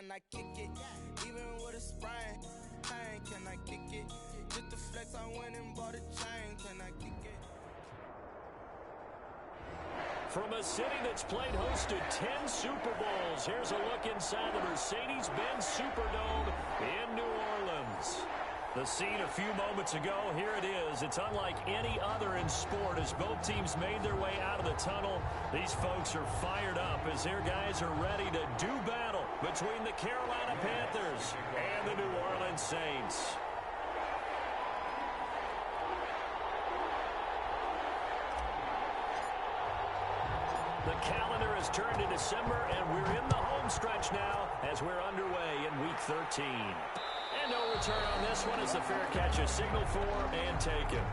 can I kick it? Even with a sprain, pain, can I kick it? Just the flex, I went and bought a chain, can I kick it? From a city that's played host to 10 Super Bowls, here's a look inside the Mercedes-Benz Superdome in New Orleans. The scene a few moments ago, here it is. It's unlike any other in sport as both teams made their way out of the tunnel. These folks are fired up as their guys are ready to do battle between the Carolina Panthers and the New Orleans Saints. The calendar has turned to December, and we're in the home stretch now as we're underway in Week 13. And no return on this one as the fair catch is signaled for and taken.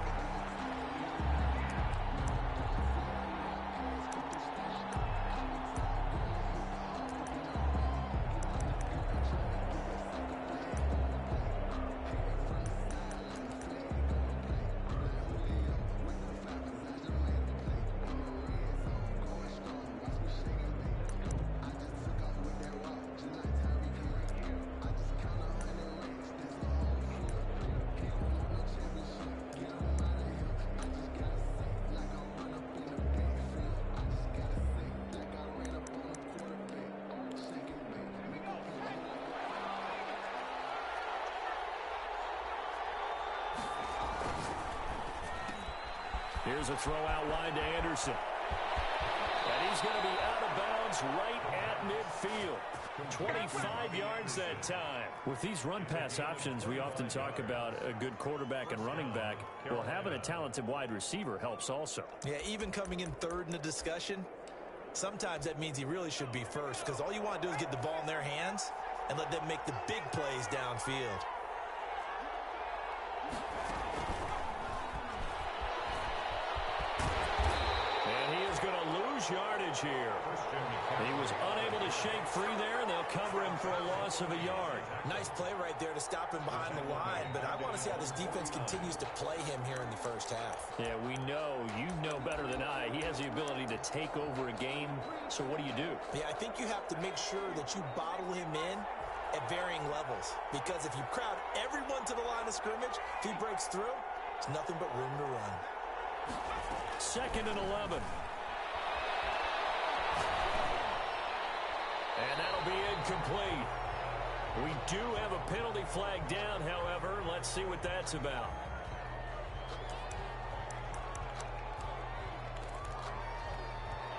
Here's a throw out wide to Anderson. And he's going to be out of bounds right at midfield. 25 yards that time. With these run-pass options, we often talk about a good quarterback and running back. Well, having a talented wide receiver helps also. Yeah, even coming in third in the discussion, sometimes that means he really should be first because all you want to do is get the ball in their hands and let them make the big plays downfield. Yardage here. He was unable to shake free there, and they'll cover him for a loss of a yard. Nice play right there to stop him behind the line, but I want to see how this defense continues to play him here in the first half. Yeah, we know. You know better than I. He has the ability to take over a game, so what do you do? Yeah, I think you have to make sure that you bottle him in at varying levels, because if you crowd everyone to the line of scrimmage, if he breaks through, it's nothing but room to run. 2nd and 11. And that'll be incomplete. We do have a penalty flag down, however. Let's see what that's about.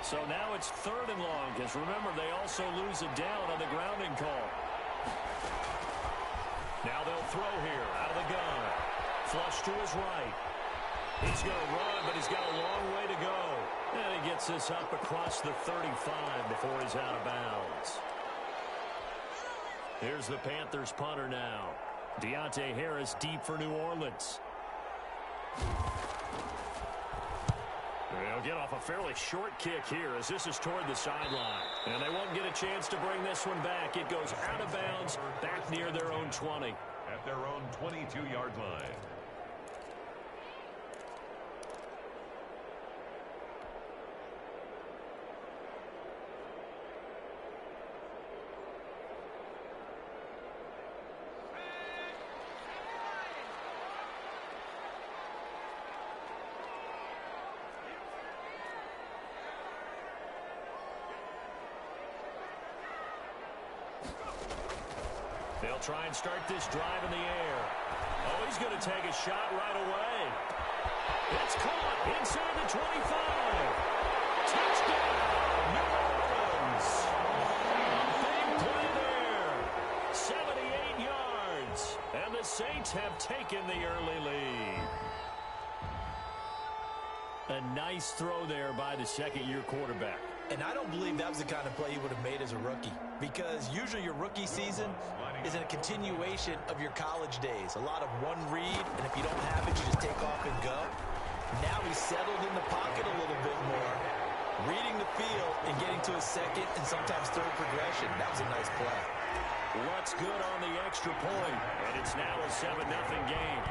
So now it's 3rd and long, because remember, they also lose it down on the grounding call. Now they'll throw here out of the gun. Flush to his right. He's going to run, but he's got a long way to go. And he gets this up across the 35 before he's out of bounds. Here's the Panthers punter now. Deontay Harris deep for New Orleans. They'll get off a fairly short kick here as this is toward the sideline. And they won't get a chance to bring this one back. It goes out of bounds back near their own 20. At their own 22-yard line. They'll try and start this drive in the air. Oh, he's going to take a shot right away. It's caught inside the 25. Touchdown, New Orleans. Big play there. 78 yards. And the Saints have taken the early lead. A nice throw there by the second-year quarterback. And I don't believe that was the kind of play he would have made as a rookie, because usually your rookie season is a continuation of your college days. A lot of one read, and if you don't have it, you just take off and go. Now he's settled in the pocket a little bit more, reading the field and getting to his second and sometimes third progression. That was a nice play. What's good on the extra point, and it's now a 7-0 game.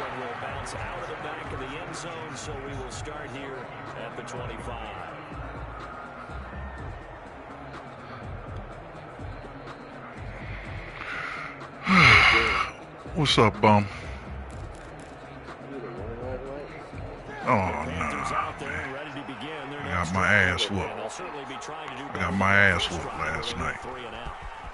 one will bounce out of the back of the end zone, so we will start here at the 25. What's up, bum? Oh, no. I got my ass whooped. I got my ass whooped last night.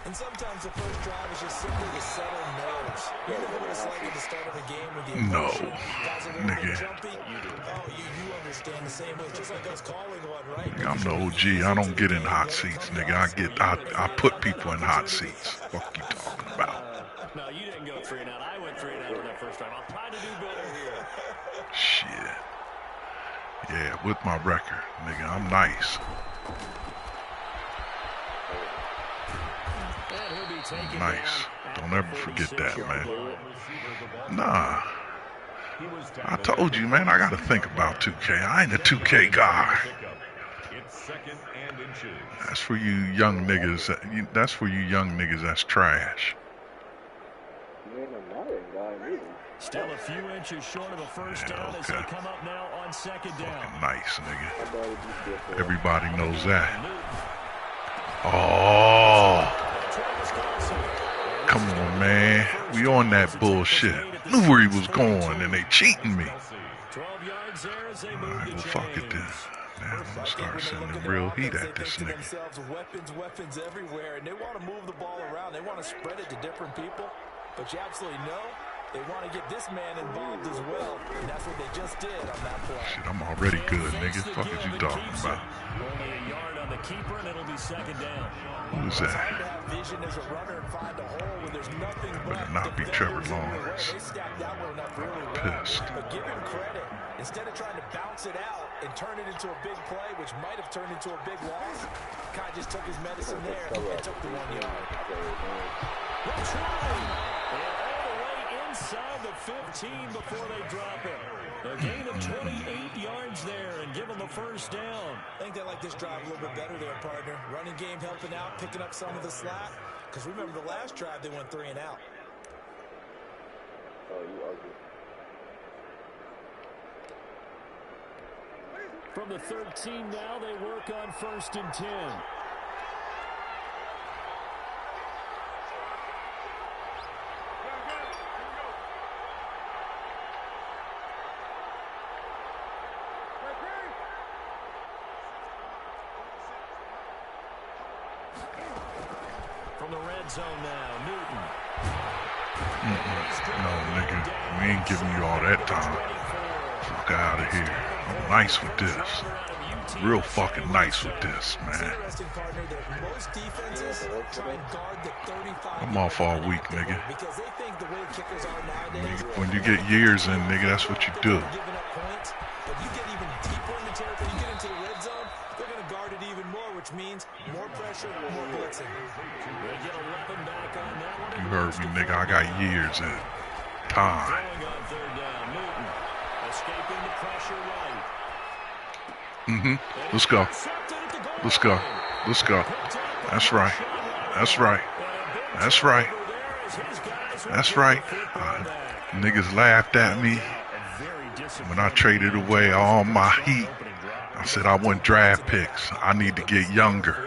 And sometimes the first drive is just simply to settle nerves. You know what it's like at the start of a game with the emotion. Guys are a little bit jumpy. Oh, you understand the same way. Just like us calling one, right? I'm the OG. I don't get in hot seats, nigga. I put people in hot seats. What you talking about? No, you didn't go 3 and out. I went 3 and out on that first time. I'll try to do better here. Shit. Yeah, with my record, nigga. I'm nice. I'm nice. Don't ever forget that, man. Nah. I told you, man, I gotta think about 2K. I ain't a 2K guy. That's for you young niggas. That's for you young niggas that's trash. Still a few inches short of a first down as they come up now on second down. Fucking nice, nigga. Everybody knows that. Oh. Come on, man. We on that bullshit. Knew where he was going, and they cheating me. Alright, well, fuck it then. Now I'm gonna start sending real heat at this nigga. Weapons everywhere, and they want to move the ball around. They want to spread it to different people. But you absolutely know they want to get this man involved as well, and that's what they just did on that play. Shit, I'm already good, nigga. Fuck is you talking about? Only a yard on the keeper, and it'll be second down. Who is that? Vision as a runner and find a hole when there's nothing Better not be Trevor Lawrence. I'm pissed. But give him credit. Instead of trying to bounce it out and turn it into a big play, which might have turned into a big loss, Kai just took his medicine there and took the 1 yard. That's right. Inside the 15 before they drop it. A gain of 28 yards there and give them the first down. I think they like this drive a little bit better there, partner. Running game helping out, picking up some of the slack. Because remember the last drive, they went 3 and out. Oh, you ugly. From the 13 now, they work on 1st and 10. From the red zone now, Newton. No, nigga. We ain't giving you all that time. Fuck out of here. I'm nice with this. Real fucking nice with this, man. I'm off all week, nigga. When you get years in, nigga, that's what you do. Which means more pressure, more blitzing. You heard me, nigga. I got years in. Time. Let's go. Let's go. Let's go. That's right. That's right. That's right. That's right. Niggas laughed at me when I traded away all my heat. I said I want draft picks. I need to get younger.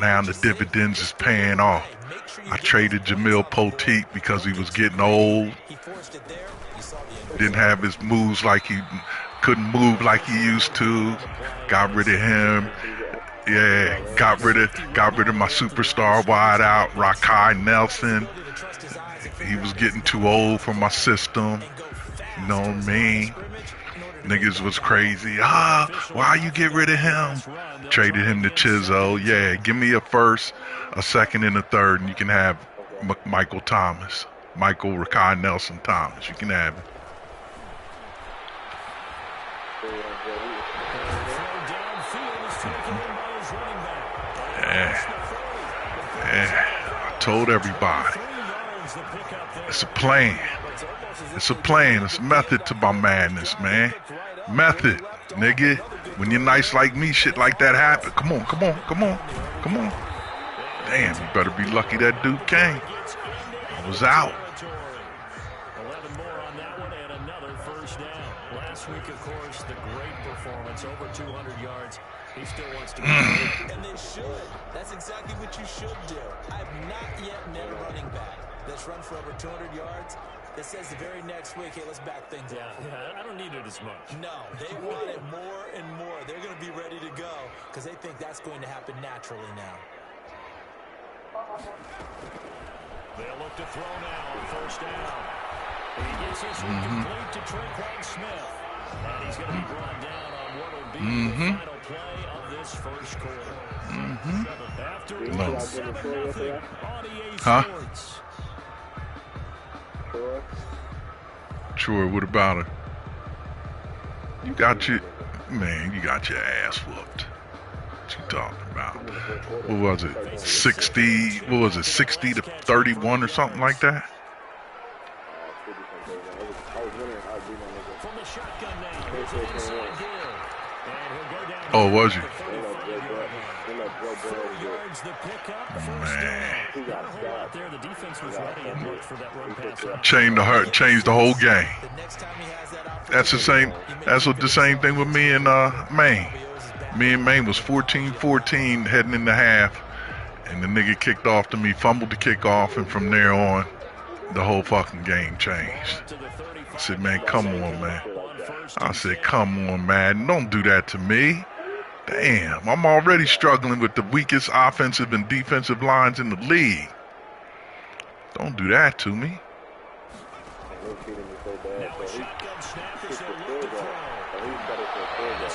Now the dividends is paying off. I traded Jamil Poteet because he was getting old. Didn't have his moves like he couldn't move like he used to. Got rid of him. Yeah, got rid of my superstar wideout, Rakai Nelson. He was getting too old for my system. You know what I mean? Niggas was crazy. Why you get rid of him? Traded him to Chizzo. Yeah, give me a first, a second, and a third, and you can have Michael Thomas. Michael Rakai Nelson Thomas. You can have him. Yeah. I told everybody. It's a plan. It's a plan. It's a method to my madness, man. Method, nigga. When you're nice like me, shit like that happen. Come on. Damn, you better be lucky that dude came. I was out. gets over 200 yards, he still wants to go. And they should. That's exactly what you should do. I have not yet met a running back that's run for over 200 yards that says the very next week, hey, let's back things up. Yeah, I don't need it as much. No, they want it more and more. They're going to be ready to go because they think that's going to happen naturally now. They'll look to throw now on first down. He gets this one complete to Tre'Quan Smith. And he's going to be brought down on what will be the final play of this first quarter. After 7-0 on EA Sports. Troy, what about her? You got your ass whooped. What you talking about? What was it? 60? What was it? 60 to 31 or something like that? Oh, was you? Man. Changed the whole game. That's the same. That's what the same thing with me and Maine. Me and Maine was 14-14 heading into half, and the nigga kicked off to me, fumbled the kickoff, and from there on, the whole fucking game changed. I said, man, come on, man. I said, come on, man. Don't do that to me. Damn, I'm already struggling with the weakest offensive and defensive lines in the league. Don't do that to me.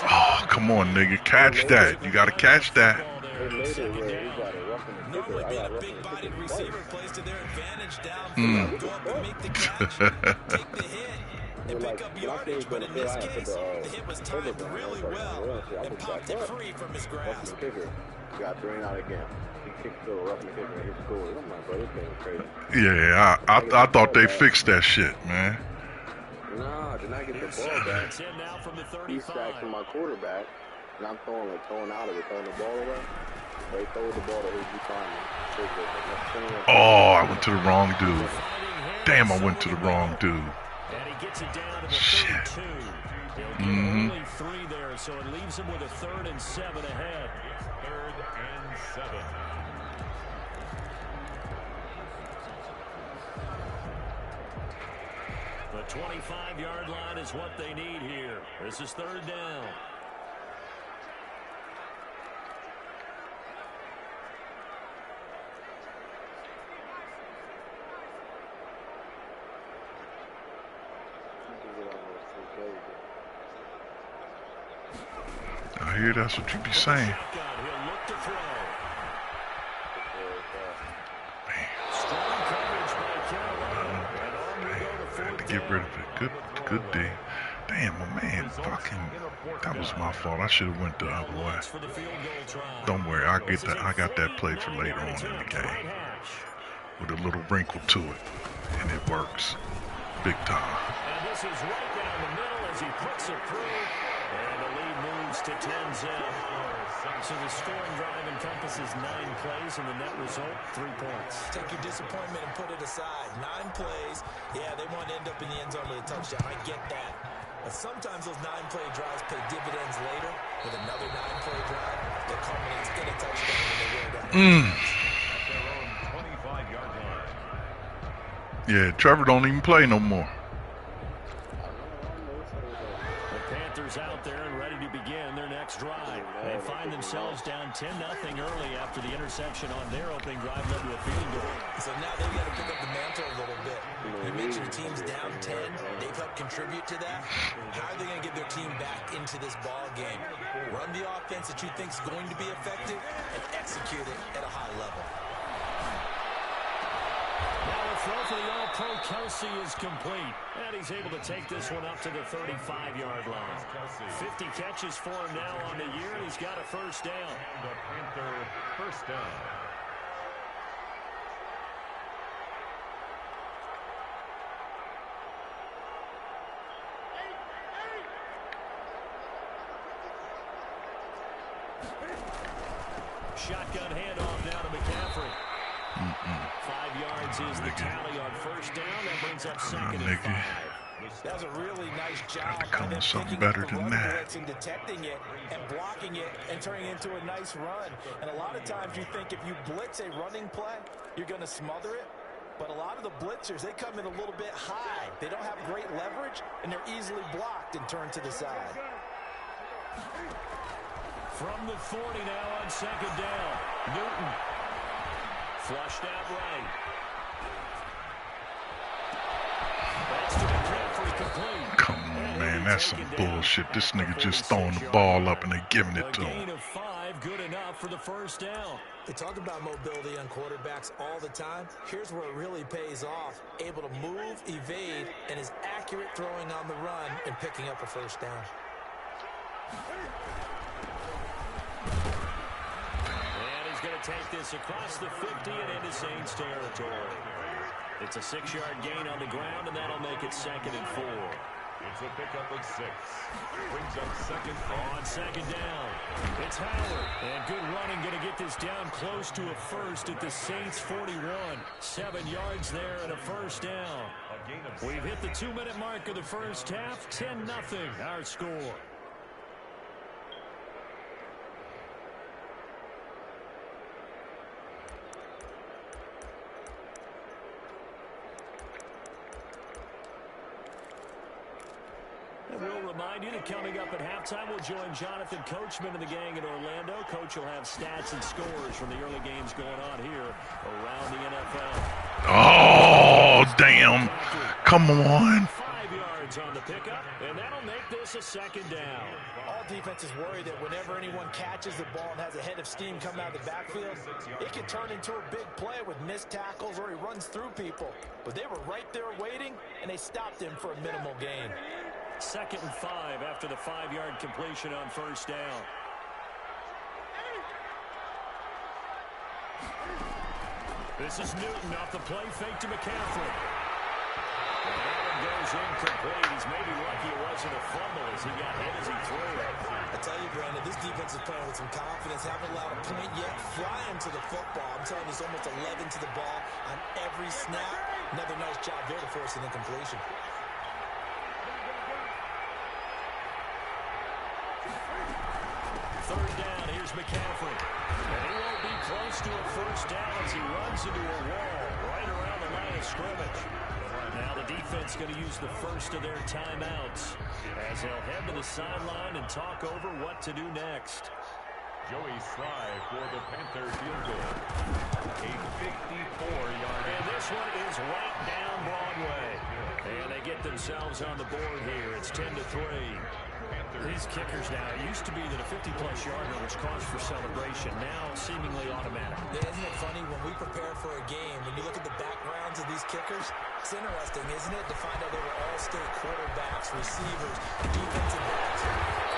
Oh, come on, nigga. Catch that. You got to catch that. Normally being a big-bodied receiver plays to their advantage downfield. Go up and make the catch. Take the hit and pick up yardage. But in this case, the hit was timed really well and popped it free from his grasp. Got thrown out again. He kicked the roughing the kicker and he scored. I'm like, bro, this game is crazy. Yeah, I thought they fixed that shit, man. Nah, did not get the ball back. He sacked from my quarterback, and I'm throwing out of it, throwing the ball away. They throw the ball to Oh, I went to the wrong dude. Damn, I went to the wrong dude. And he gets it down to the Shit. 32. He'll get only 3 there, so it leaves him with a 3rd and 7 ahead. 3rd and 7. The 25-yard line is what they need here. This is 3rd down. I hear that's what you be saying. He'll look to throw. Had to get rid of it. Good D. Damn, my man, fucking, that was my fault. I should have went the other way. Don't worry, I got that play for later on in the game with a little wrinkle to it, and it works big time. And this is right down the middle as he puts it through, and the lead moves to 10-0. So the scoring drive encompasses 9 plays, and the net result, 3 points. Take your disappointment and put it aside. 9 plays. Yeah, they want to end up in the end zone with a touchdown. I get that. But sometimes those 9-play drives pay dividends later with another 9-play drive that culminates in a touchdown when they wear down. At their own 25-yard line. Yeah, Trevor don't even play no more. The Panthers out there and ready to begin their next drive. They find themselves down 10-0 early after the interception on their opening drive led to a field goal. So now they've got to pick up the mantle a little bit. You mentioned the team's down 10. They've helped contribute to that. How are they going to get their team back into this ball game? Run the offense that you think is going to be effective and execute it at a high level. Now a throw for the All-Pro Kelsey is complete. And he's able to take this one up to the 35-yard line. 50 catches for him now on the year, and he's got a first down. The Panther first down. Shotgun handoff now to McCaffrey. 5 yards is the tally on first down. That brings up 2nd and 5. That was a really nice job. Gotta come with something better than that. And detecting it and blocking it and turning it into a nice run. And a lot of times you think if you blitz a running play, you're going to smother it. But a lot of the blitzers, they come in a little bit high. They don't have great leverage, and they're easily blocked and turned to the side. From the 40 now on second down. Newton. Flushed out right. That's to McCaffrey complete. Come on, man, that's some bullshit. This nigga just throwing the ball up and they giving it to him. A gain of 5, good enough for the first down. They talk about mobility on quarterbacks all the time. Here's where it really pays off. Able to move, evade, and is accurate throwing on the run and picking up a first down. And he's going to take this across the 50 and into Saints territory. It's a 6-yard gain on the ground, and that'll make it 2nd and 4. It's a pickup of 6. Brings up second on second down. It's Howard. And good running, going to get this down close to a first at the Saints 41. 7 yards there and a first down. We've hit the 2-minute mark of the first half. 10-0 our score. And we'll remind you that coming up at halftime, we'll join Jonathan Coachman and the gang in Orlando. Coach will have stats and scores from the early games going on here around the NFL. Oh, damn. Come on. 5 yards on the pickup, and that'll make this a 2nd down. All defenses worry that whenever anyone catches the ball and has a head of steam come out of the backfield, it can turn into a big play with missed tackles or he runs through people. But they were right there waiting, and they stopped him for a minimal gain. 2nd and 5 after the 5-yard completion on first down. This is Newton off the play fake to McCaffrey. And that one goes incomplete. He's maybe lucky it wasn't a fumble as he got hit as he threw it. I tell you, Brandon, this defense is playing with some confidence. Haven't allowed a point yet. Flying to the football. I'm telling you, it's almost 11 to the ball on every snap. Another nice job there to force an incompletion. Third down, here's McCaffrey. And he won't be close to a first down as he runs into a wall right around the line of scrimmage. Now the defense going to use the first of their timeouts as they'll head to the sideline and talk over what to do next. Joey Sly for the Panther field goal. A 54-yard. And this one is right down Broadway. And they get themselves on the board here. It's 10-3. These kickers now, it used to be that a 50-plus yarder was cause for celebration. Now, seemingly automatic. Yeah, isn't it funny when we prepare for a game, when you look at the backgrounds of these kickers, it's interesting, isn't it, to find out they were all-state quarterbacks, receivers, defensive backs,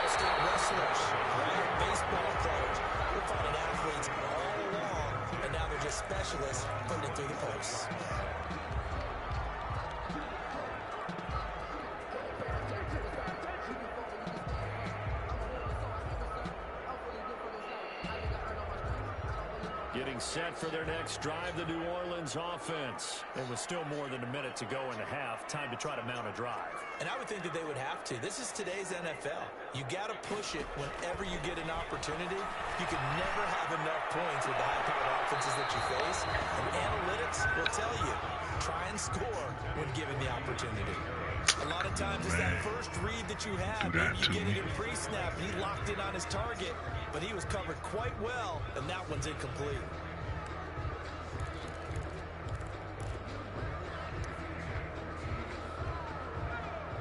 all-state wrestlers, right? Baseball players. We're finding athletes all along, and now they're just specialists putting it through the posts. Getting set for their next drive, the New Orleans offense. And with still more than a minute to go in the half, time to try to mount a drive. And I would think that they would have to. This is today's NFL. You got to push it whenever you get an opportunity. You can never have enough points with the high-powered offenses that you face. And analytics will tell you, try and score when given the opportunity. A lot of times it's that first read that you have. Maybe you get it in pre-snap. He locked in on his target, but he was covered quite well, and that one's incomplete.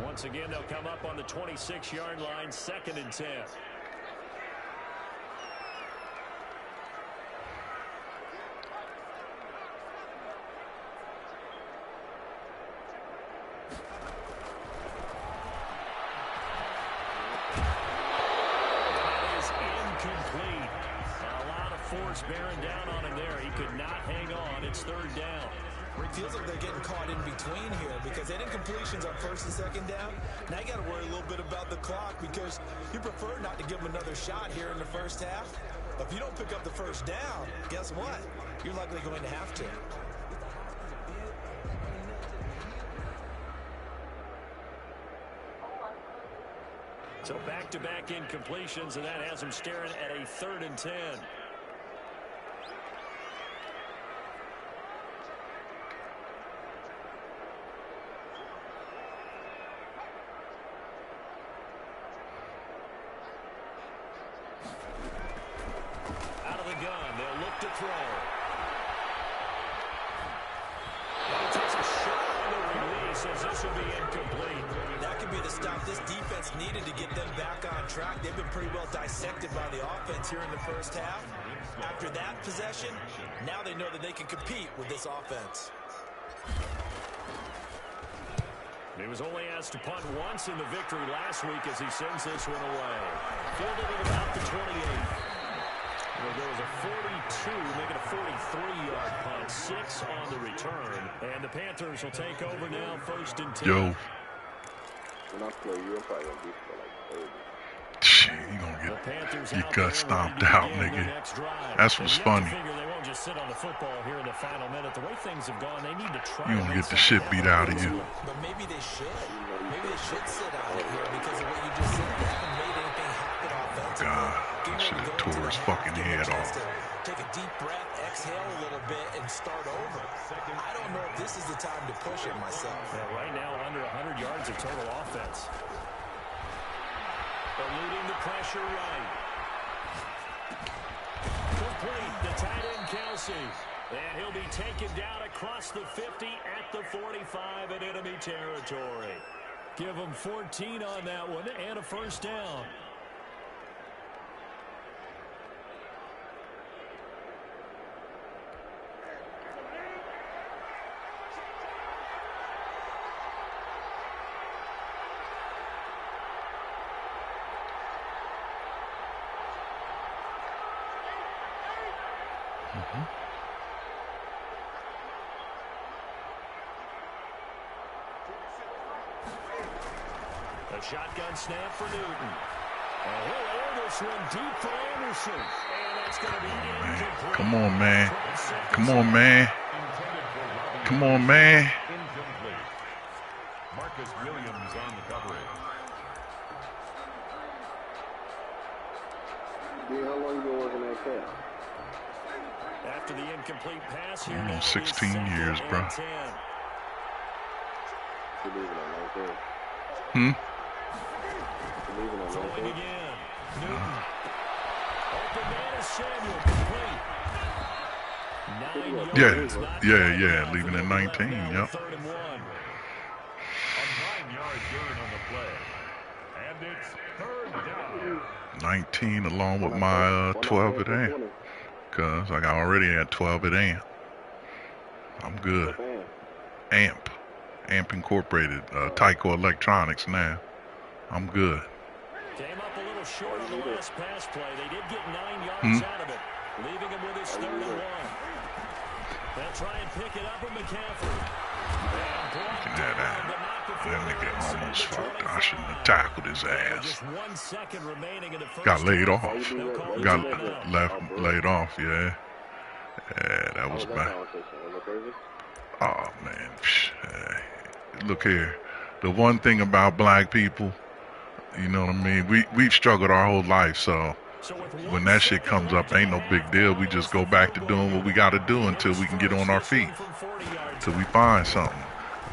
Once again, they'll come up on the 26-yard line, 2nd and 10. Bearing down on him there. He could not hang on. It's 3rd down. It feels like they're getting caught in between here because they did incompletions on 1st and 2nd down. Now you got to worry a little bit about the clock because you prefer not to give them another shot here in the first half. But if you don't pick up the first down, guess what? You're likely going to have to. So back-to-back incompletions, and that has them staring at a 3rd and 10. Out of the gun, they'll look to throw. He takes a shot on the release as this will be incomplete. That could be the stop this defense needed to get them back on track. They've been pretty well dissected by the offense here in the first half. After that possession, now they know that they can compete with this offense. He was only asked to punt once in the victory last week as he sends this one away. Fielded at about the 28. There was a 42, making a 43-yard punt, 6 on the return. And the Panthers will take over now, 1st and 10. Yo. When I play you, I'm probably going to be for like 30. Shit, you gonna get your gut stomped out, nigga. That's what's funny. They won't just sit on the football here in the final minute. The way things have gone, they need to try. You gonna get the shit beat out of you. But maybe they should. Maybe they should sit on it here because of what you just said. They haven't made anything happen offensively. God, that should have tore his fucking head off. Take a deep breath, exhale a little bit, and start over. I don't know if this is the time to push it myself. Yeah, right now, under 100 yards of total offense. Eluding the pressure right. Complete the tight end Kelsey. And he'll be taken down across the 50 at the 45 in enemy territory. Give him 14 on that one and a 1st down. A shotgun snap for Newton. And he'll air this one deep for Anderson. And that's going to be incomplete. Come on, man. Come on, man. Come on, man. Marcus Williams on the coverage. Dude, how long you been working at camp? After the incomplete pass here, 16 years, bro. You leaving on 19? Hmm? You leaving on 19? Throwing again. Newton. Open man is Samuel. Complete. 9 yards. Yeah. Leaving at 19, yep. 3rd and 1. A 9-yard gain on the play. And it's 3rd down. 19 along with my 12 at AM. Because I already had 12 at AM. I'm good. AMP Incorporated, Tyco Electronics now. I'm good. Came up a little short on the last pass play. They did get 9 yards out of it, leaving him with his 3rd and 1. They'll try and pick it up with McCaffrey. That nigga almost fucked. I shouldn't have tackled his ass. Just 1 second remaining in the first. Got laid off. Got laid off, yeah. Yeah, that was bad. Oh, man. Look here. The one thing about black people, you know what I mean? We've struggled our whole life, so when that shit comes up, ain't no big deal. We just go back to doing what we got to do until we can get on our feet, till we find something.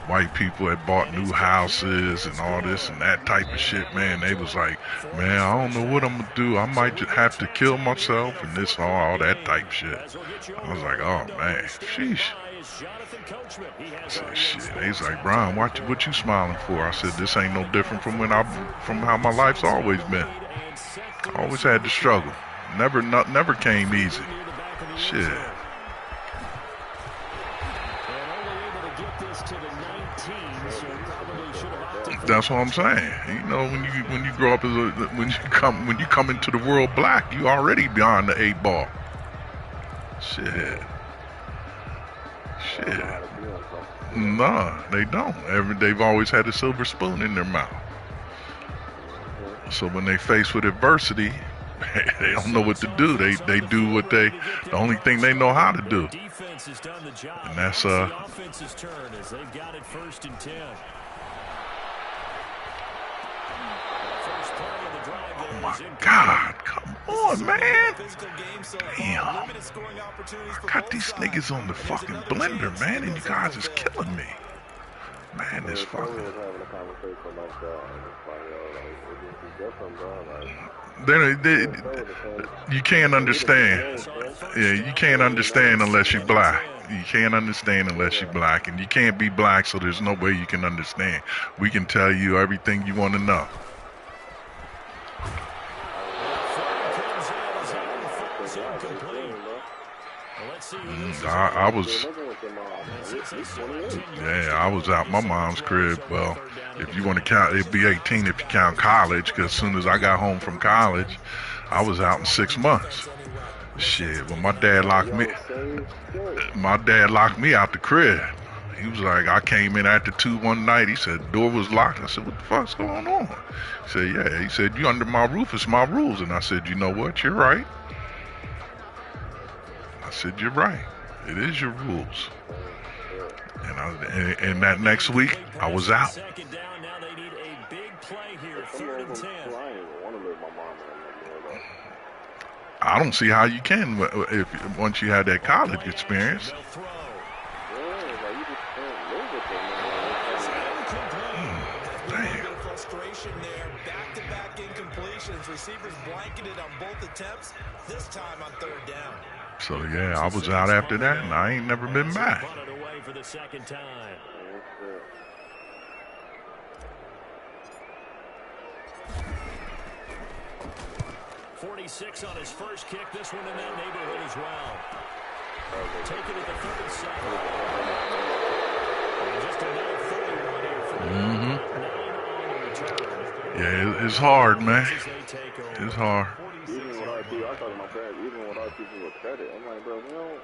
White people had bought new houses and all this and that type of shit, man. They was like, man, I don't know what I'm going to do. I might just have to kill myself and this, all that type shit. I was like, oh, man, sheesh. I said, shit. They was like, Brian, what you smiling for? I said, this ain't no different from how my life's always been. I always had to struggle. Never came easy. Shit. That's what I'm saying. You know, when you grow up when you come into the world black, you already beyond the 8 ball. Shit. Nah, they don't. They've always had a silver spoon in their mouth. So when they faced with adversity, they don't know what to do. They do what the only thing they know how to do. And that's offense's turn as they've got it 1st and 10. First play my God. Come on, man. Damn. I got these niggas on the fucking blender, man, and you guys is killing me. Man, this fucking... You can't understand. Yeah, you can't understand unless you're black. You can't understand unless you're black. And you can't be black, so there's no way you can understand. We can tell you everything you want to know. I was out my mom's crib. Well, if you want to count, it'd be 18 if you count college, because as soon as I got home from college, I was out in 6 months. Shit, when my dad locked me out the crib. He was like, I came in after 2 one night. He said, the door was locked. I said, what the fuck's going on? He said, yeah. He said, you under my roof, it's my rules. And I said, you know what? You're right. I said, you're right. It is your rules. And that next week, I was out. Second down, now they need a big play here. 3rd and 10. I don't see how you can once you had that college experience. Damn. Frustration there. Back-to-back incompletions. Receivers blanketed on both attempts. This time on 3rd down. So yeah, I was out after that, and I ain't never been back. For the second time. 46 on his first kick. This one in that neighborhood as well. Taken at the 37. Just another 41 here for Yeah, it's hard, man. It's hard. Even with our people, I talk to my parents, even with our people with credit, I'm like, bro, we don't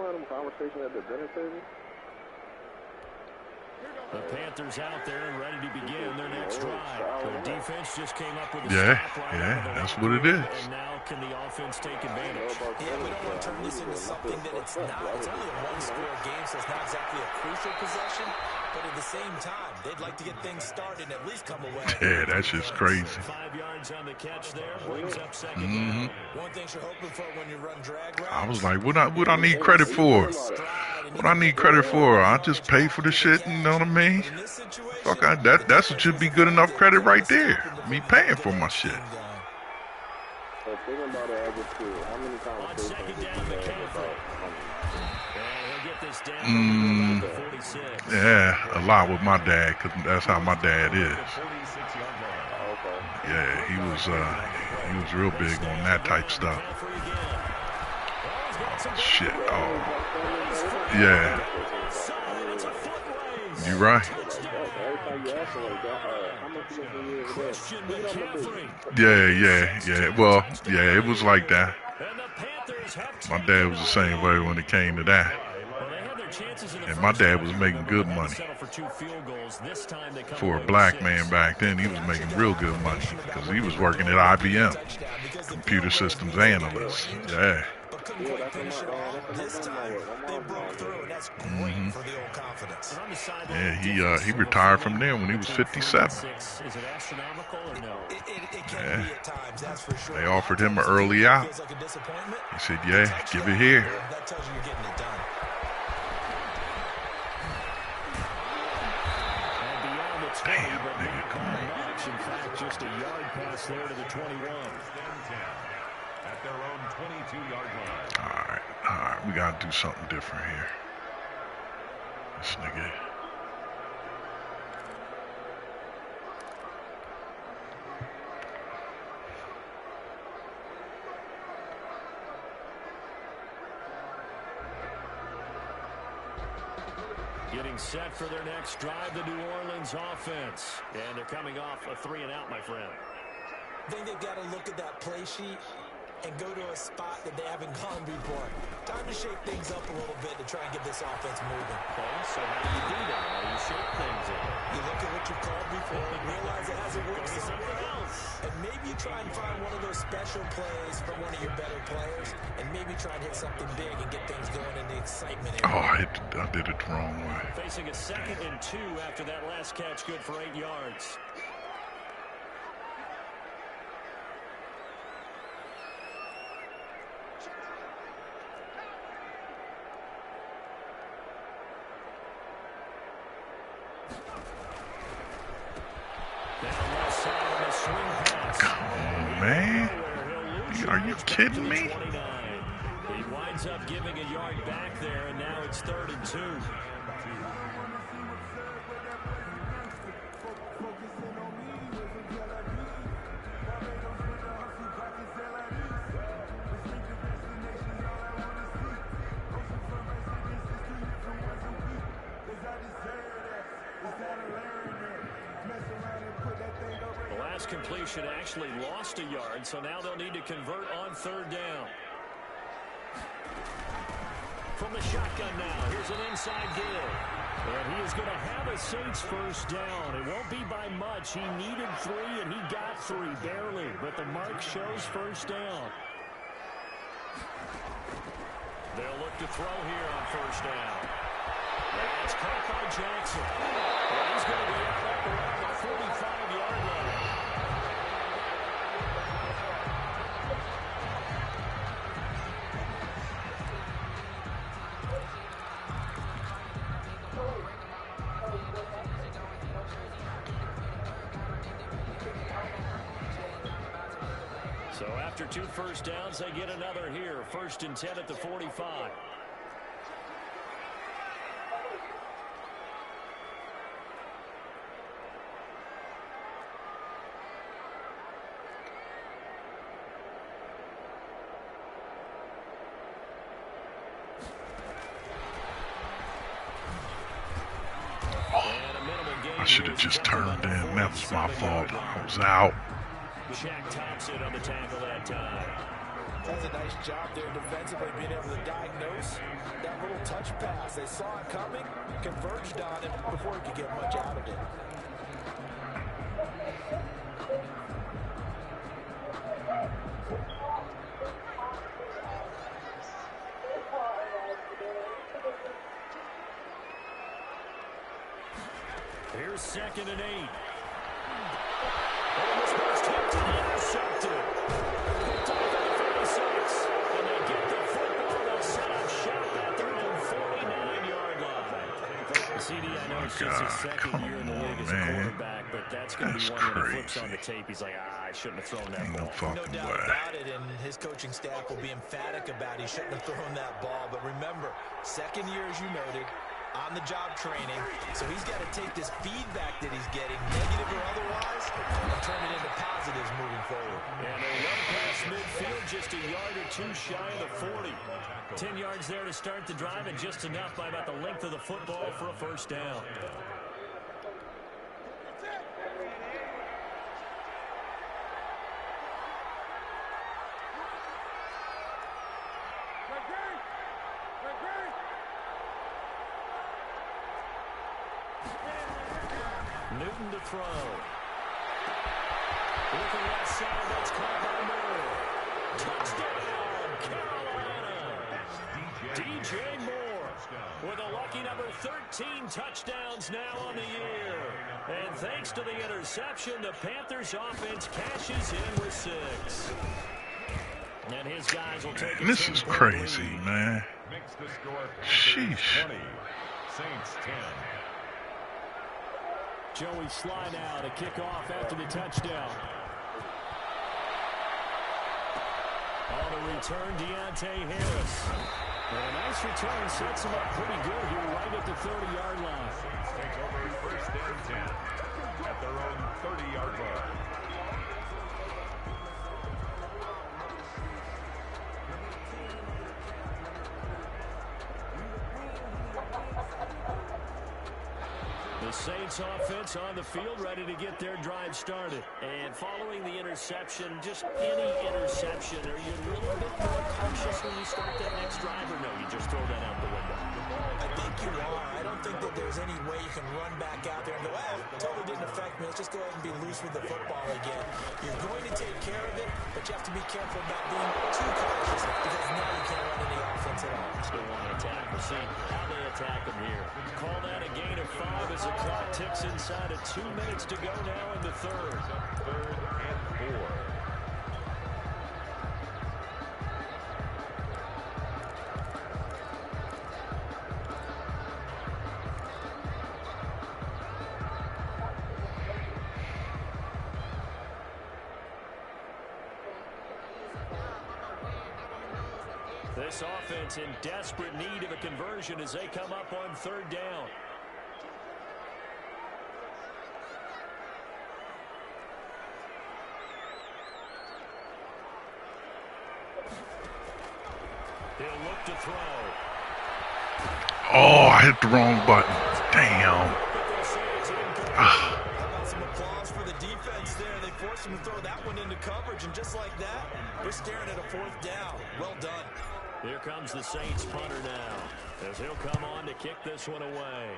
have them conversations at the dinner table. The Panthers out there and ready to begin their next drive. Their defense just came up with a that's what it is. And now can the offense take advantage? Yeah, we don't want to turn this into something that it's not. It's only a one-score game, so it's not exactly a crucial possession. But at the same time, they'd like to get things started and at least come away. Yeah, that's just crazy. 5 yards on the catch there. Brings up second down. One thing you're hoping for when you run drag routes. I was like, what I need credit for? What I need credit for? I just pay for the shit, you know what I mean? Fuck, that's what should be good enough credit right there. Me paying for my shit. Yeah, a lot with my dad, because that's how my dad is. Yeah, he was real big on that type stuff. Oh, shit. Oh. Yeah. You right. Yeah. Well, yeah, it was like that. My dad was the same way when it came to that. And my dad was making good money. For a black man back then, he was making real good money because he was working at IBM, computer systems analyst. Yeah. Yeah, he retired from there when he was 57. Yeah. They offered him an early out. He said, yeah, give it here. Damn, nigga, come on. In fact, just a yard pass there to the 21. At their own 22-yard line. All right, we gotta do something different here. This nigga. Getting set for their next drive, the New Orleans offense. And they're coming off a 3-and-out, my friend. I think they've got to look at that play sheet and go to a spot that they haven't gone before. Time to shake things up a little bit to try and get this offense moving. Okay, so how do you do that? How do you shake things up? You look at what you've called before and realize it hasn't worked somewhere else. And maybe you try and find one of those special plays from one of your better players, and maybe try and hit something big and get things going in the excitement area. Oh, I did it the wrong way. Facing a 2nd and 2 after that last catch, good for 8 yards. Come on, man. Are you kidding me? He winds up giving a yard back there, and now it's 3rd and 2. The last completion actually lost a yard, so now they'll need to convert on 3rd down. From the shotgun now, here's an inside give. And he is going to have a Saints first down. It won't be by much. He needed 3, and he got 3, barely. But the mark shows first down. They'll look to throw here on first down. And it's caught by Jackson. And he's going to be out around the 45-yard line. So after 2 first downs, they get another here. 1st and 10 at the 45. I should have just turned in. That was my fault. I was out. Shaq Thompson on the tackle that time. Does a nice job there defensively, being able to diagnose that little touch pass. They saw it coming, converged on it before he could get much out of it. Here's 2nd and 8. And this one's tipped and intercepted. Picked off at the 36. And they get the football. They'll set up shop at their own 49-yard line. CD, I know it's just his 2nd year in the league as a quarterback, but that's going to be one when he flips on the tape. He's like, I shouldn't have thrown that ball. No doubt about it, and his coaching staff will be emphatic about he shouldn't have thrown that ball. But remember, 2nd year, as you noted, on-the-job training, so he's got to take this feedback that he's getting, negative or otherwise, and turn it into positives moving forward. And they run past midfield, just a yard or 2 shy of the 40. 10 yards there to start the drive, and just enough by about the length of the football for a first down. Newton to throw. Looking left side, that's caught by Moore. Touchdown, Carolina. DJ Moore with a lucky number 13 touchdowns now on the year. And thanks to the interception, the Panthers offense cashes in with 6. And his guys will take it. This is crazy, man. Sheesh. 20, Saints 10. Joey Sly now to kick off after the touchdown. On the return, Deontay Harris. And a nice return sets him up pretty good here right at the 30-yard line. Saints take over 1st and 10 at their own 30-yard line. The Saints offense on the field, ready to get their drive started. And following the interception, just any interception, are you a little bit more cautious when you start that next drive, or no, you just throw that out the window? I think you are. I don't think that there's any way you can run back out there and go, well, it totally didn't affect me. Let's just go ahead and be loose with the football again. You're going to take care of it, but you have to be careful about being too cautious because now you can't run any offense at all. Still want to attack. We'll see how they attack them here. Call that a gain of 5 as the clock ticks inside of 2 minutes to go now in the 3rd. 3rd and 4. This offense in desperate need of a conversion as they come up on third down. He'll look to throw. Oh, I hit the wrong button. Damn. Some applause for the defense there. They forced him to throw that one into coverage, and just like that, we're staring at a fourth down. Well done. Here comes the Saints punter now, as he'll come on to kick this one away.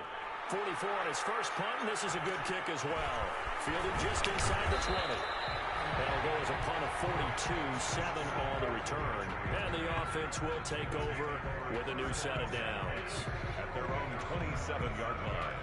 44 on his first punt, and this is a good kick as well. Fielded just inside the 20. That'll go as a punt of 42, 7 on the return. And the offense will take over with a new set of downs. At their own 27-yard line.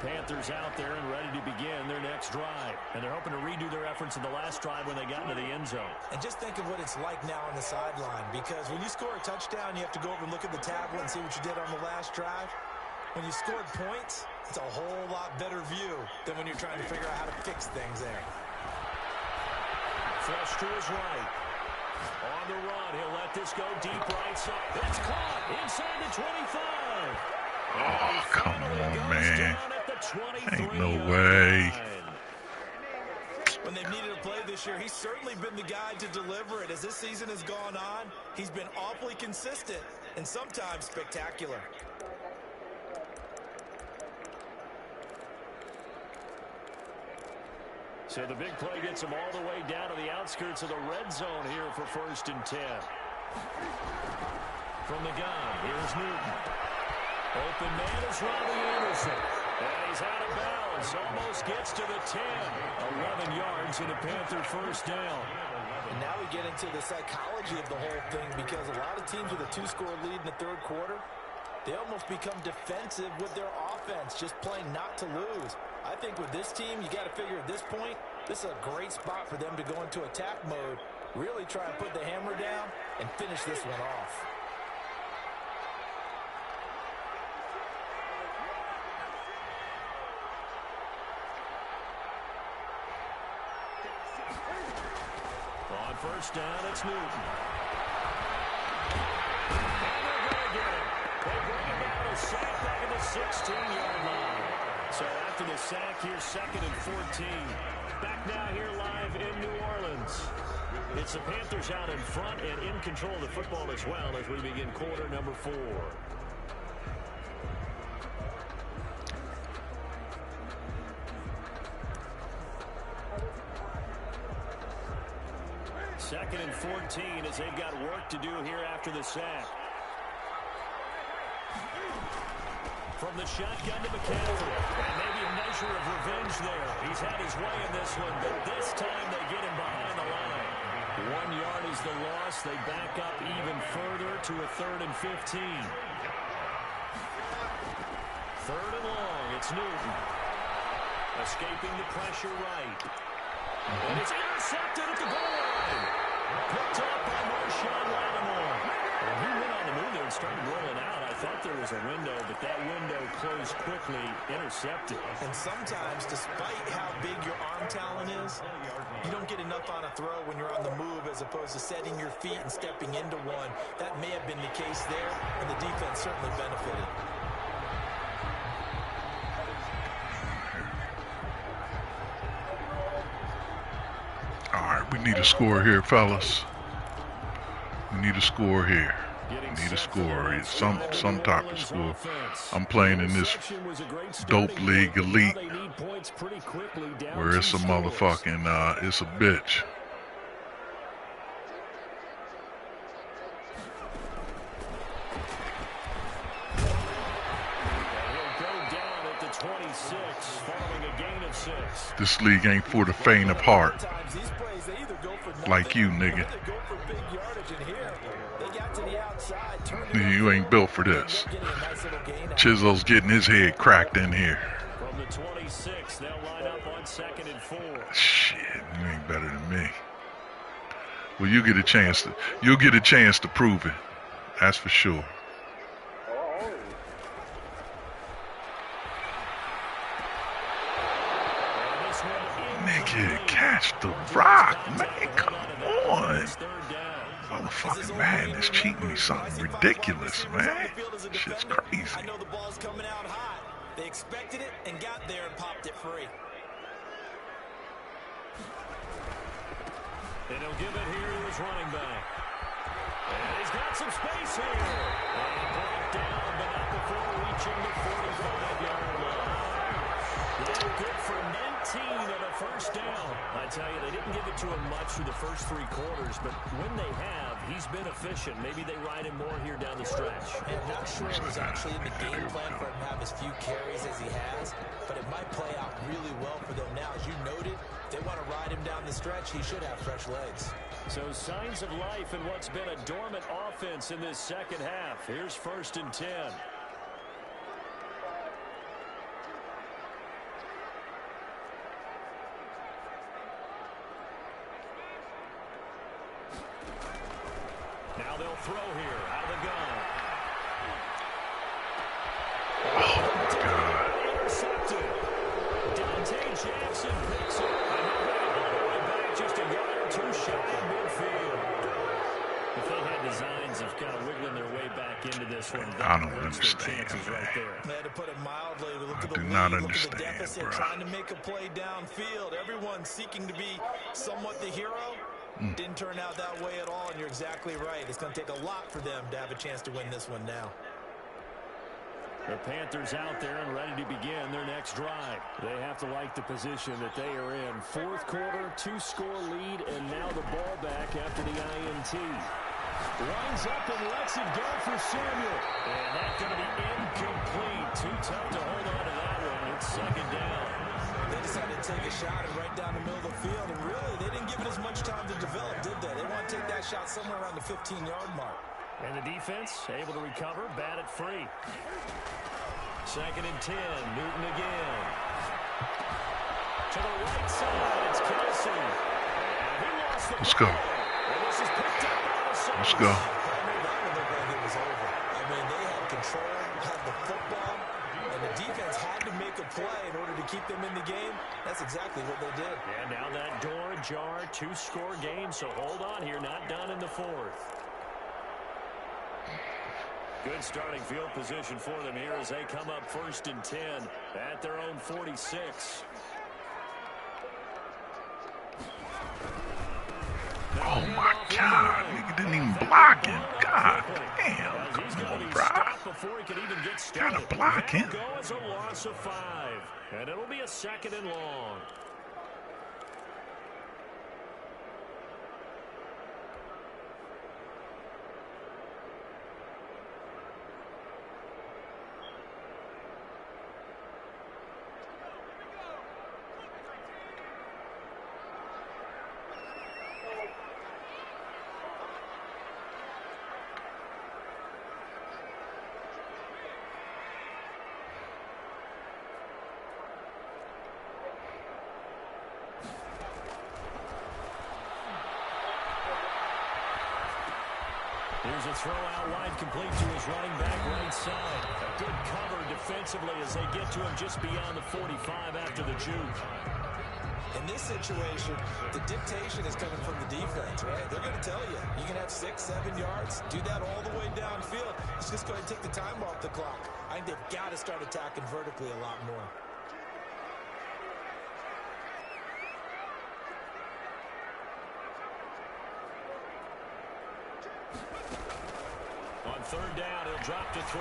Panthers out there and ready to begin their next drive. And they're hoping to redo their efforts in the last drive when they got into the end zone. And just think of what it's like now on the sideline, because when you score a touchdown, you have to go over and look at the tablet and see what you did on the last drive. When you scored points, it's a whole lot better view than when you're trying to figure out how to fix things there. Flush to his right. On the run, he'll let this go deep right side. It's caught inside the 25. Oh, come on, man. Ain't no way. When they've needed a play this year, he's certainly been the guy to deliver it. As this season has gone on, he's been awfully consistent and sometimes spectacular. So the big play gets him all the way down to the outskirts of the red zone here for 1st and 10. From the gun, here's Newton. Open man is Robbie Anderson. And he's out of bounds. Almost gets to the 10. 11 yards and a Panther first down. And now we get into the psychology of the whole thing, because a lot of teams with a 2-score lead in the third quarter, they almost become defensive with their offense, just playing not to lose. I think with this team, you got to figure at this point, this is a great spot for them to go into attack mode, really try and put the hammer down and finish this one off. On first down, it's Newton. And they're going to get him. They bring him down a sack back at the 16-yard line. So after the sack, here's 2nd and 14. Back now here live in New Orleans. It's the Panthers out in front and in control of the football as well as we begin quarter number 4. Second and 14 as they've got work to do here after the sack. From the shotgun to McCaffrey. And maybe a measure of revenge there. He's had his way in this one, but this time they get him behind the line. 1 yard is the loss. They back up even further to a 3rd and 15. 3rd and long. It's Newton. Escaping the pressure right. And it's intercepted at the goal line. Picked up by Marshawn Lattimore. Well, he went on the move there and started rolling out. I thought there was a window, but that window closed quickly, intercepted. And sometimes, despite how big your arm talent is, you don't get enough on a throw when you're on the move as opposed to setting your feet and stepping into one. That may have been the case there, and the defense certainly benefited. All right, we need a score here, fellas. We need a score here. We need a score. Some type of score. I'm playing in this dope league elite where it's a motherfucking, it's a bitch. This league ain't for the faint of heart. Like you, nigga. You ain't built for this. Chisel's getting his head cracked in here. From the 26, they'll line up on 2nd and 4. Shit, you ain't better than me. Well, you'll get a chance to prove it. That's for sure. kid catch the rock, man. Come on. Motherfucking man is cheating me something ridiculous, man. Shit's crazy. I know the ball's coming out hot. They expected it and got there and popped it free. And he'll give it here to his running back. And he's got some space here. And brought down, but not before reaching the 45-yard line. Yeah, good for 19 and a first down. I tell you, they didn't give it to him much through the first 3 quarters, but when they have, he's been efficient. Maybe they ride him more here down the stretch. I'm not sure it was actually in the game plan for him to have as few carries as he has, but it might play out really well for them now. As you noted, they want to ride him down the stretch. He should have fresh legs. So signs of life in what's been a dormant offense in this second half. Here's 1st and 10. Now they'll throw here out of the gun. Oh, God. Intercepted. Dante Jackson picks it. Back just a yard or 2 shy of midfield. If they had designs of kind of wiggling their way back into this one, I don't understand, right there. They had to put it mildly. Look I at the do lead, not look understand, at the deficit, bro. trying to make a play downfield. Everyone seeking to be somewhat the hero. Didn't turn out that way at all, and you're exactly right. It's going to take a lot for them to have a chance to win this one now. The Panthers out there and ready to begin their next drive. They have to like the position that they are in. 4th quarter, 2-score lead, and now the ball back after the INT. Lines up and lets it go for Samuel. And that's going to be incomplete. Too tough to hold on to that one. It's 2nd down. They decided to take a shot and right down the middle of the field, and really, they didn't give it as much time to develop, did they? They want to take that shot somewhere around the 15-yard mark. And the defense able to recover, bat it free. 2nd and 10, Newton again. To the right side, it's Kelsey. And he lost the Let's go. And this is picked up by the Saints. Let's go. I mean, that one looked like it was over. I mean, they had control, had the football, and the defense had to make a play in order to keep them in the game. That's exactly what they did. And now that door ajar, 2-score game, so hold on here, not done in the 4th. Good starting field position for them here as they come up 1st and 10 at their own 46. Oh, my God. Nigga didn't even block him. God damn. Come on, bro. Gotta block him. Go as a loss of 5. And it'll be a 2nd and long. Here's a throw out wide, complete to his running back right side. A good cover defensively as they get to him just beyond the 45 after the juke. In this situation, the dictation is coming from the defense, right? They're going to tell you, you can have 6, 7 yards, do that all the way downfield. It's just going to take the time off the clock. I think they've got to start attacking vertically a lot more. On 3rd down, he'll drop to throw.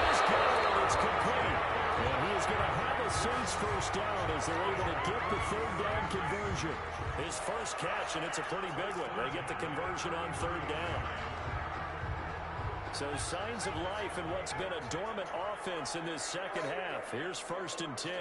It's good. It's complete. And he is going to have a Saints first down as they're able to get the 3rd down conversion. His first catch, and it's a pretty big one. They get the conversion on 3rd down. So signs of life in what's been a dormant offense in this second half. Here's 1st and 10.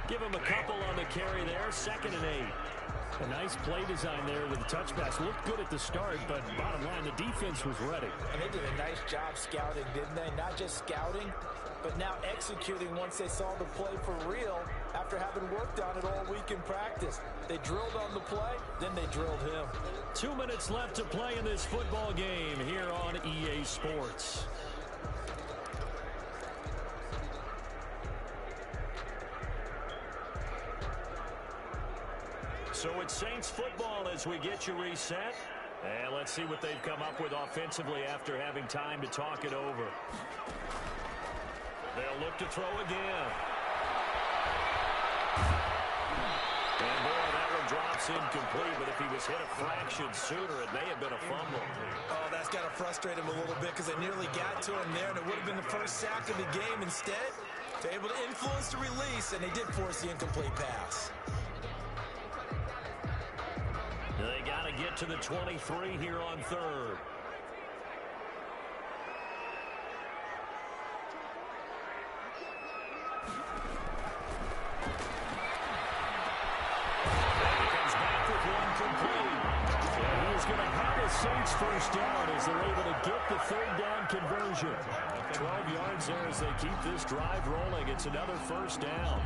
Give him a couple on the carry there. 2nd and 8. A nice play design there with the touch pass. Looked good at the start, but bottom line, the defense was ready. And they did a nice job scouting, didn't they? Not just scouting, but now executing once they saw the play for real after having worked on it all week in practice. They drilled on the play, then they drilled him. 2 minutes left to play in this football game here on EA Sports. So it's Saints football as we get you reset. And let's see what they've come up with offensively after having time to talk it over. They'll look to throw again. And boy, that one drops incomplete, but if he was hit a fraction sooner, it may have been a fumble. Oh, that's got to frustrate him a little bit because they nearly got to him there, and it would have been the first sack of the game. Instead, they're able to influence the release, and they did force the incomplete pass. They got to get to the 23 here on third. Going to have a Saints first down as they're able to get the third down conversion. 12 yards there as they keep this drive rolling. It's another first down.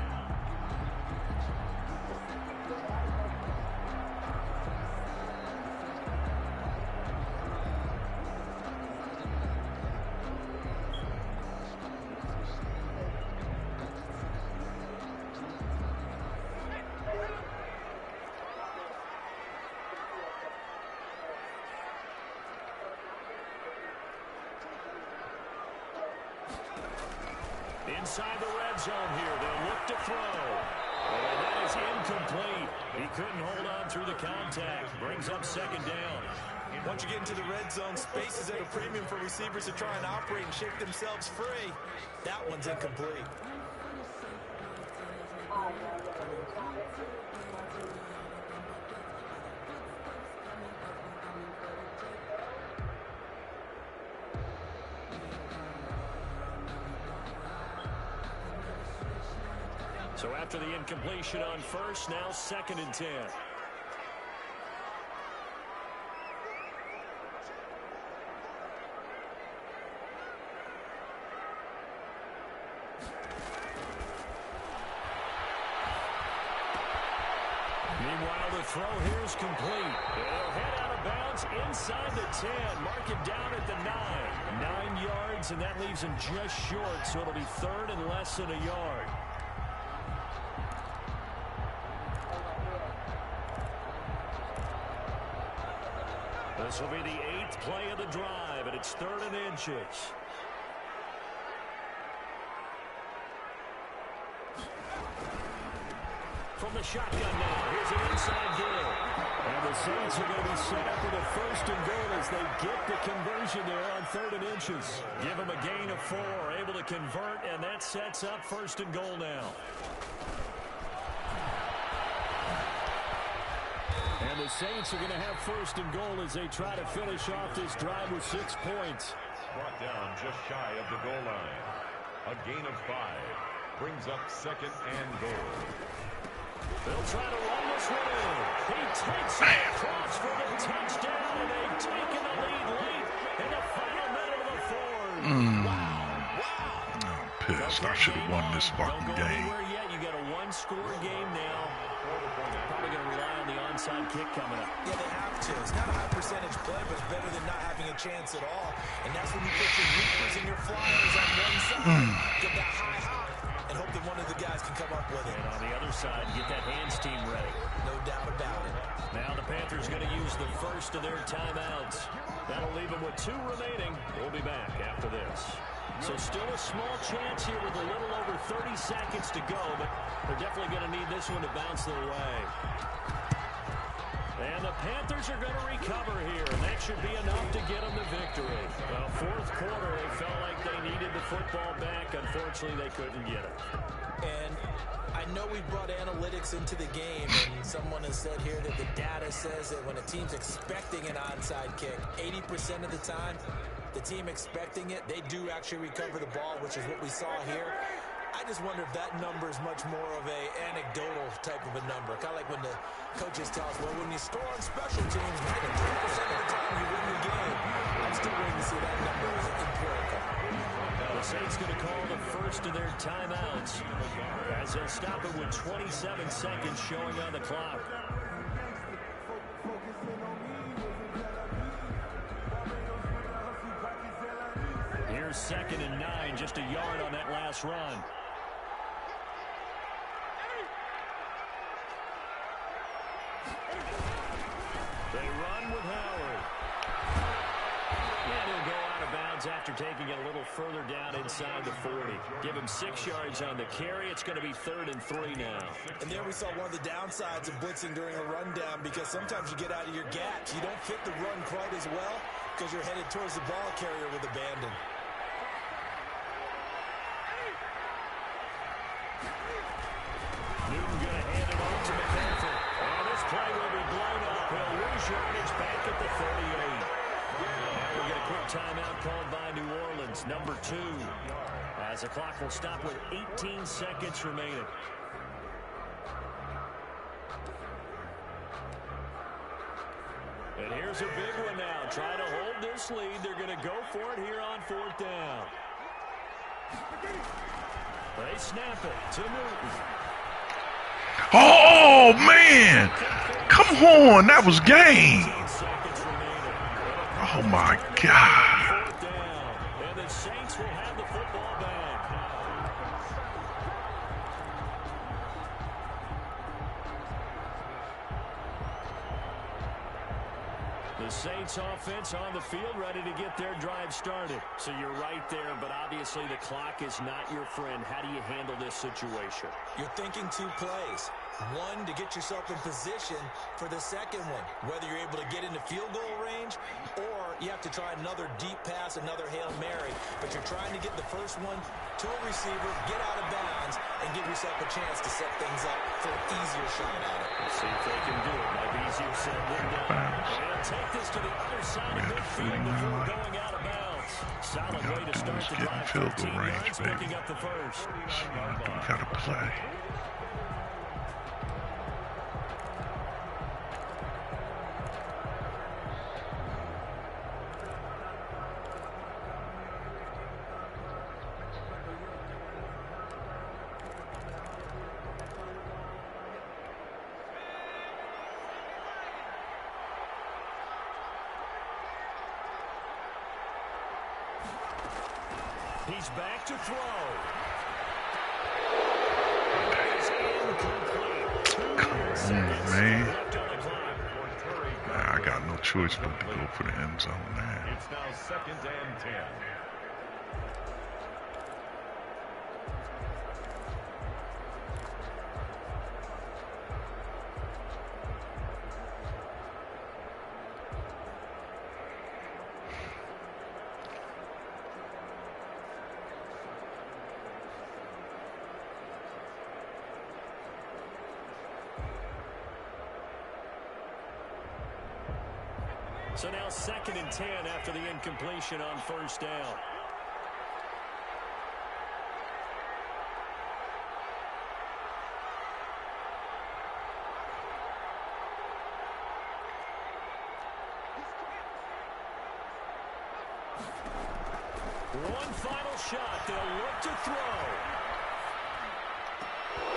Inside the red zone here, they'll look to throw. And that is incomplete. He couldn't hold on through the contact. Brings up second down. Once you get into the red zone, space is at a premium for receivers to try and operate and shake themselves free. That one's incomplete. So after the incompletion on first, now 2nd and 10. Meanwhile, the throw here is complete. They'll head out of bounds inside the 10. Mark him down at the 9. 9 yards, and that leaves him just short, so it'll be third and less than a yard. This will be the 8th play of the drive, and it's 3rd and inches. From the shotgun now, here's an inside drill. And the Saints are going to be set up with a 1st and goal as they get the conversion there on 3rd and inches. Give them a gain of 4, able to convert, and that sets up 1st and goal now. And the Saints are going to have 1st and goal as they try to finish off this drive with 6 points. Brought down just shy of the goal line. A gain of 5 brings up 2nd and goal. They'll try to run this one in. He takes it across for the touchdown, and they've taken the lead late in the final minute of the 4th. Wow. I'm pissed. I should have won this fucking game. Don't go anywhere yet. You got a 1-score game now. Probably going to rely on the onside kick coming up. Yeah, they have to. It's not a high percentage play, but it's better than not having a chance at all. And that's when you put your reapers and your flyers on one side. Get that high hop and hope that one of the guys can come up with it. And on the other side, get that hands team ready. No doubt about it. Now the Panthers going to use the first of their timeouts. That'll leave them with 2 remaining. We'll be back after this. So still a small chance here with a little over 30 seconds to go, but they're definitely going to need this one to bounce their way. And the Panthers are going to recover here, and that should be enough to get them the victory. Well, 4th quarter, they felt like they needed the football back. Unfortunately, they couldn't get it. And I know we brought analytics into the game, and someone has said here that the data says that when a team's expecting an onside kick, 80% of the time, the team expecting it, they do actually recover the ball, which is what we saw here. I just wonder if that number is much more of a anecdotal type of a number. Kind of like when the coaches tell us, well, when you score on special teams, 10% of the time you win the game. I'm still waiting to see that number as empirical. The Saints going to call the first of their timeouts as they'll stop it with 27 seconds showing on the clock. Here's 2nd and 9, just a yard on that last run. They run with Howard. And he'll go out of bounds after taking it a little further down inside the 40. Give him 6 yards on the carry. It's going to be 3rd and 3 now. And there we saw one of the downsides of blitzing during a rundown, because sometimes you get out of your gaps. You don't fit the run quite as well because you're headed towards the ball carrier with abandon. Newton going to hand it off to McCaffrey. And this play will be blown up. He'll lose yardage back at the 38. Now we'll get a quick timeout called by New Orleans, number 2. As the clock will stop with 18 seconds remaining. And here's a big one now. Trying to hold this lead. They're going to go for it here on 4th down. They snap it to Newton. Oh, man. Come on. That was game. Oh, my God. And the Saints will have the football back. The Saints offense on the field ready to get their drive started. So you're right there, but obviously the clock is not your friend. How do you handle this situation? You're thinking 2 plays. One, to get yourself in position for the second one, whether you're able to get into field goal range or you have to try another deep pass, another Hail Mary. But you're trying to get the first one to a receiver, get out of bounds, and give yourself a chance to set things up for an easier shot at it. Let's see if they can do it. Might be easier said than done. And take this to the other side of midfield before going out of bounds. Solid way to start the drive. 15 yards, picking up the first. We got to play. He's back to throw. Come on, man. I got no choice but to go for the end zone, man. It's now 2nd and 10. So now 2nd and 10 after the incompletion on 1st down. One final shot. They'll look to throw.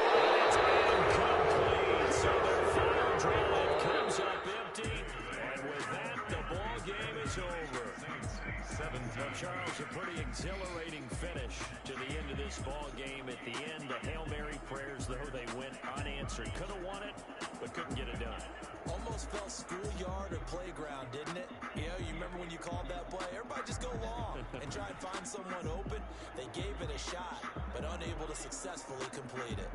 And it's incomplete. So their final drive comes up empty. And with that, the ball game is over. Well, Charles, a pretty exhilarating finish to the end of this ball game. At the end, the Hail Mary prayers, though, they went unanswered. Could have won it, but couldn't get it done. Almost felt schoolyard or playground, didn't it? You remember when you called that play? Everybody just go long and try and find someone open. They gave it a shot, but unable to successfully complete it.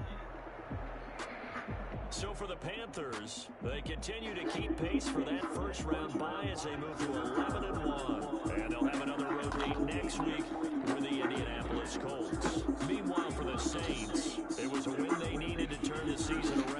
So for the Panthers, they continue to keep pace for that first-round bye as they move to 11-1. And they'll have another road meet next week with the Indianapolis Colts. Meanwhile, for the Saints, it was a win they needed to turn the season around.